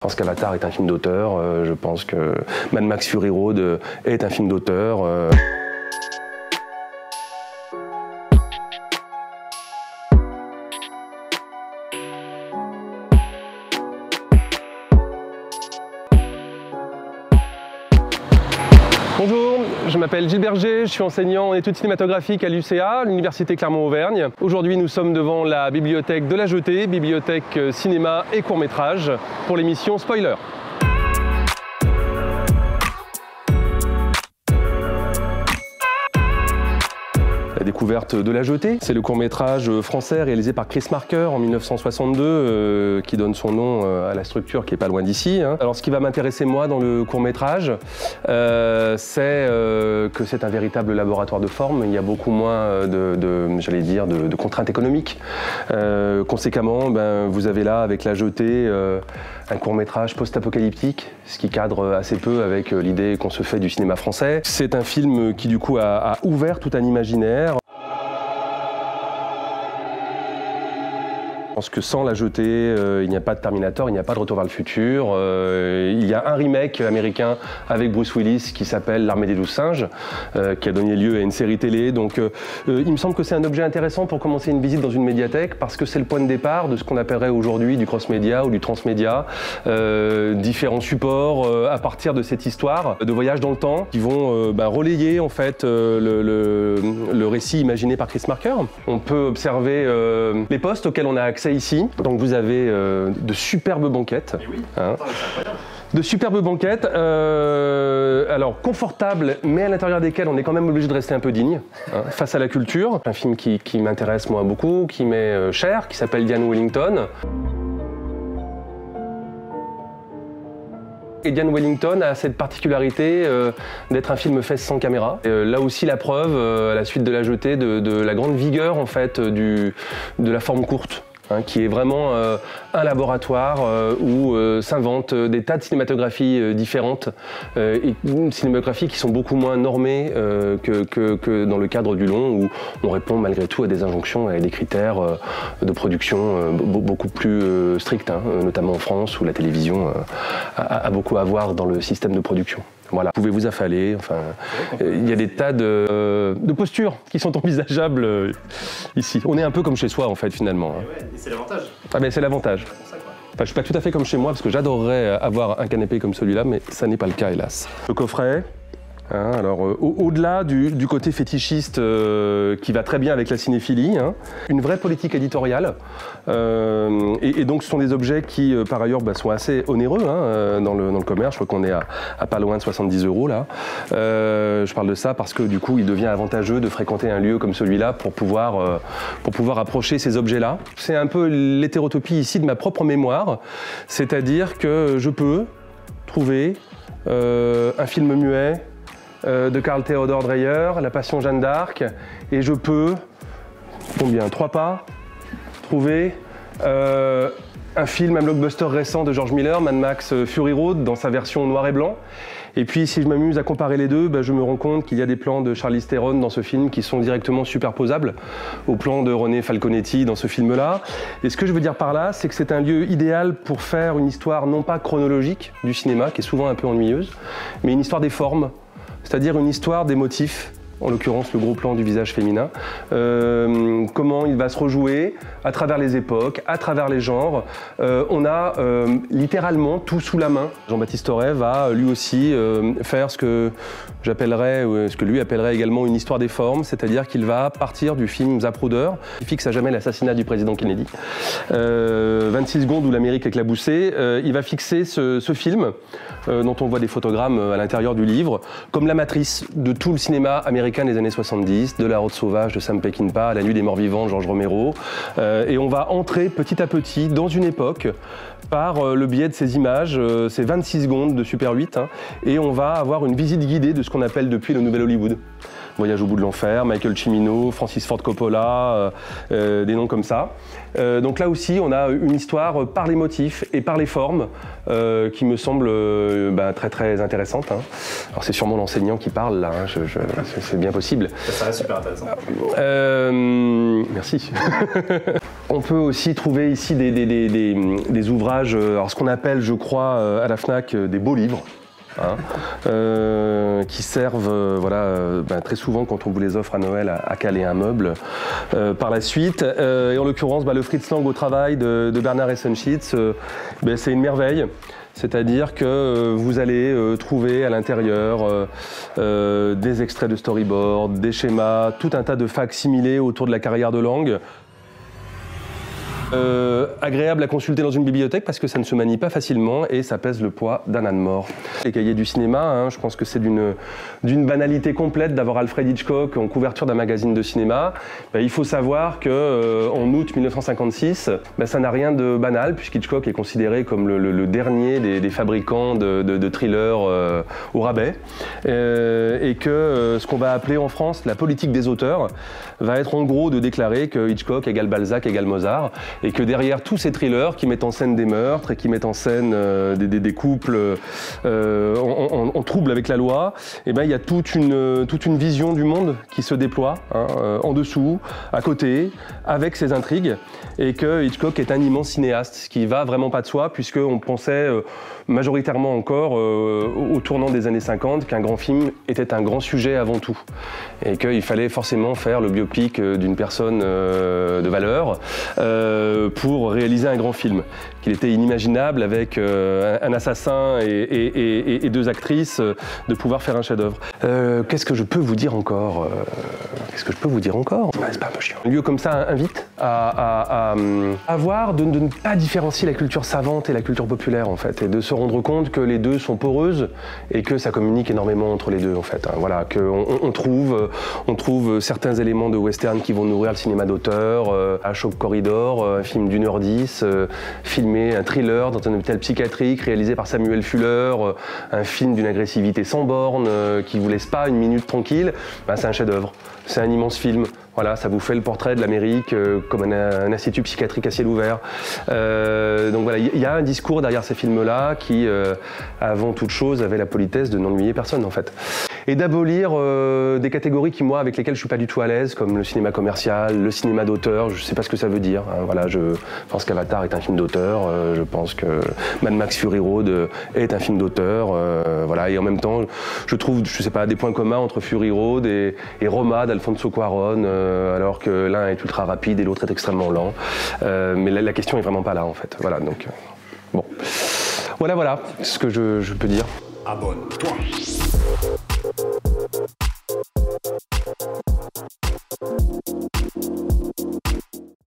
Je pense qu'Avatar est un film d'auteur, je pense que Mad Max Fury Road est un film d'auteur. Bonjour, je m'appelle Gilles Berger, je suis enseignant en études cinématographiques à l'UCA, l'Université Clermont-Auvergne. Aujourd'hui, nous sommes devant la bibliothèque de la Jetée, bibliothèque cinéma et court-métrage, pour l'émission Spoiler. La découverte de La Jetée, c'est le court-métrage français réalisé par Chris Marker en 1962 qui donne son nom à la structure qui est pas loin d'ici. Alors ce qui va m'intéresser moi dans le court-métrage, c'est que c'est un véritable laboratoire de forme. Il y a beaucoup moins de contraintes économiques. Conséquemment, vous avez là avec La Jetée un court-métrage post-apocalyptique, ce qui cadre assez peu avec l'idée qu'on se fait du cinéma français. C'est un film qui du coup a ouvert tout un imaginaire. Je pense que sans La Jetée, il n'y a pas de Terminator, il n'y a pas de Retour vers le futur. Il y a un remake américain avec Bruce Willis qui s'appelle L'Armée des 12 singes, qui a donné lieu à une série télé. Donc il me semble que c'est un objet intéressant pour commencer une visite dans une médiathèque parce que c'est le point de départ de ce qu'on appellerait aujourd'hui du cross-média ou du transmédia. Différents supports à partir de cette histoire de voyage dans le temps qui vont relayer en fait le récit imaginé par Chris Marker. On peut observer les postes auxquels on a accès ici. Donc vous avez de superbes banquettes. Oui. De superbes banquettes, alors confortables, mais à l'intérieur desquelles on est quand même obligé de rester un peu digne face à la culture. Un film qui m'intéresse moi beaucoup, qui m'est cher, qui s'appelle Diane Wellington. Et Diane Wellington a cette particularité d'être un film fait sans caméra. Là aussi la preuve, à la suite de La Jetée, de la grande vigueur en fait de la forme courte. Qui est vraiment un laboratoire où s'inventent des tas de cinématographies différentes, et cinématographies qui sont beaucoup moins normées que dans le cadre du long, où on répond malgré tout à des injonctions et à des critères de production beaucoup plus stricts, notamment en France, où la télévision a beaucoup à voir dans le système de production. Voilà, vous pouvez vous affaler, enfin, il y a des tas de postures qui sont envisageables ici. On est un peu comme chez soi en fait finalement. Et c'est l'avantage. Ah ben c'est l'avantage. Enfin, je suis pas tout à fait comme chez moi parce que j'adorerais avoir un canapé comme celui-là, mais ça n'est pas le cas hélas. Le coffret. Alors au-delà du côté fétichiste qui va très bien avec la cinéphilie, une vraie politique éditoriale et donc ce sont des objets qui par ailleurs sont assez onéreux dans le commerce. Je crois qu'on est à pas loin de 70 € là. Je parle de ça parce que du coup il devient avantageux de fréquenter un lieu comme celui-là pour pouvoir approcher ces objets-là. C'est un peu l'hétérotopie ici de ma propre mémoire, c'est-à-dire que je peux trouver un film muet de Carl Theodor Dreyer, La Passion Jeanne d'Arc, et je peux, 3 pas, trouver un film, un blockbuster récent de George Miller, Mad Max Fury Road, dans sa version noir et blanc. Et puis si je m'amuse à comparer les deux, je me rends compte qu'il y a des plans de Charlize Theron dans ce film qui sont directement superposables aux plans de René Falconetti dans ce film-là. Et ce que je veux dire par là, c'est que c'est un lieu idéal pour faire une histoire non pas chronologique du cinéma, qui est souvent un peu ennuyeuse, mais une histoire des formes. C'est-à-dire une histoire des motifs, en l'occurrence le gros plan du visage féminin, comment il va se rejouer à travers les époques, à travers les genres. On a littéralement tout sous la main. Jean-Baptiste Aurey va lui aussi faire ce que j'appellerais, ce que lui appellerait également une histoire des formes, c'est-à-dire qu'il va partir du film Zapruder, qui fixe à jamais l'assassinat du président Kennedy. 26 secondes où l'Amérique éclaboussée, il va fixer ce film, dont on voit des photogrammes à l'intérieur du livre, comme la matrice de tout le cinéma américain des années 70, de La Route sauvage de Sam Peckinpah à La Nuit des morts vivants de George Romero. Et on va entrer petit à petit dans une époque par le biais de ces images, ces 26 secondes de Super 8, et on va avoir une visite guidée de ce qu'on appelle depuis le Nouvel Hollywood. Voyage au bout de l'enfer, Michael Cimino, Francis Ford Coppola, des noms comme ça. Donc là aussi, on a une histoire par les motifs et par les formes qui me semble très très intéressante. Hein. Alors c'est sûrement l'enseignant qui parle là, hein, c'est bien possible. Ça reste super intéressant. Merci. On peut aussi trouver ici des ouvrages, alors ce qu'on appelle, je crois, à la FNAC, des beaux livres. Hein, qui servent très souvent quand on vous les offre à Noël à caler un meuble par la suite. Et en l'occurrence, le Fritz Lang au travail de Bernard Essenschitz, c'est une merveille. C'est-à-dire que vous allez trouver à l'intérieur des extraits de storyboard, des schémas, tout un tas de facsimilés autour de la carrière de Lang. Agréable à consulter dans une bibliothèque parce que ça ne se manie pas facilement et ça pèse le poids d'un âne mort. Les cahiers du cinéma, hein, je pense que c'est d'une banalité complète d'avoir Alfred Hitchcock en couverture d'un magazine de cinéma. Il faut savoir qu'en août 1956, ça n'a rien de banal puisqu'Hitchcock est considéré comme le dernier des fabricants de thrillers au rabais et que ce qu'on va appeler en France la politique des auteurs va être en gros de déclarer que Hitchcock égale Balzac égale Mozart et que derrière tous ces thrillers qui mettent en scène des meurtres et qui mettent en scène des couples en trouble avec la loi, il y a toute une vision du monde qui se déploie en dessous, à côté, avec ces intrigues, et que Hitchcock est un immense cinéaste, ce qui va vraiment pas de soi, puisqu'on pensait majoritairement encore au tournant des années 50 qu'un grand film était un grand sujet avant tout, et qu'il fallait forcément faire le biopic d'une personne de valeur pour réaliser un grand film, qu'il était inimaginable avec un assassin et deux actrices de pouvoir faire un chef-d'œuvre. Qu'est-ce que je peux vous dire encore Qu'est-ce que je peux vous dire encore C'est pas un peu chiant. Un lieu comme ça invite à avoir de ne pas différencier la culture savante et la culture populaire en fait, et de se rendre compte que les deux sont poreuses et que ça communique énormément entre les deux en fait. Hein. Voilà, qu'on trouve certains éléments de western qui vont nourrir le cinéma d'auteur, Ashok Corridor, un film d'1h10, filmé, un thriller dans un hôpital psychiatrique réalisé par Samuel Fuller, un film d'une agressivité sans borne qui vous laisse pas une minute tranquille, c'est un chef-d'œuvre. C'est un immense film. Voilà, ça vous fait le portrait de l'Amérique comme un institut psychiatrique à ciel ouvert. Donc voilà, il y a un discours derrière ces films-là qui, avant toute chose, avait la politesse de n'ennuyer personne en fait. Et d'abolir des catégories qui, moi, avec lesquelles je suis pas du tout à l'aise, comme le cinéma commercial, le cinéma d'auteur, je sais pas ce que ça veut dire. Hein, voilà, je pense qu'Avatar est un film d'auteur, je pense que Mad Max Fury Road est un film d'auteur, voilà, et en même temps, je trouve, je sais pas, des points communs entre Fury Road et Roma d'Alfonso Cuarón, alors que l'un est ultra rapide et l'autre est extrêmement lent. Mais la question est vraiment pas là, en fait. Voilà, donc, bon. Voilà ce que je peux dire. Abonne-toi.